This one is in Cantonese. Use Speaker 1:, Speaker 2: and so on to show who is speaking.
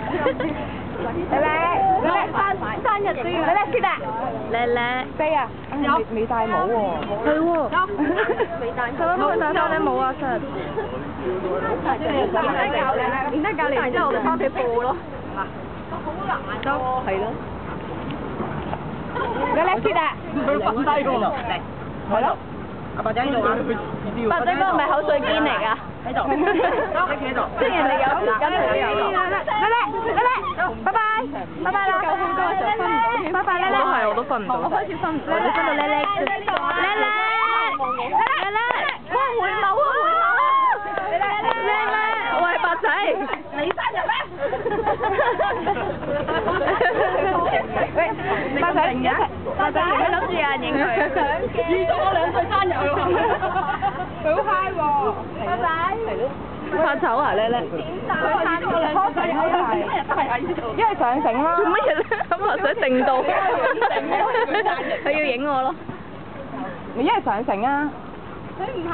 Speaker 1: 叻生日都要叻先啊！
Speaker 2: 叻
Speaker 1: 飛啊！未戴帽喎。
Speaker 2: 係喎。
Speaker 1: 未戴。
Speaker 2: 做乜冇戴翻你帽啊？生日。
Speaker 1: 然之後教你，然之後我哋翻屋企播咯。好難喎。係咯。你叻先啊！
Speaker 3: 佢瞓低喎。
Speaker 1: 係咯。
Speaker 3: 阿伯仔喺度啊！
Speaker 2: 白仔哥唔係口水堅嚟㗎。
Speaker 3: 喺度。喺企喺度。
Speaker 2: 即係人哋有時間佢有。叻，拜拜，拜拜啦。夠好多就分唔到。拜拜，叻。我都分唔到。我開始分唔到。我分到叻，哇回眸啊！叻，喂白仔，你生日咩？
Speaker 1: 喂，白仔一齊，白仔
Speaker 2: 你諗住有人影佢？
Speaker 3: 預祝我2歲生日喎！
Speaker 1: 佢好 high 喎，白仔。係咯。
Speaker 2: 發醜啊，叻！
Speaker 1: 因為上繩啦。
Speaker 2: 做乜嘢咧？咁我想定到。佢要影我咯。
Speaker 1: 你一係上繩啊！
Speaker 2: 佢唔肯。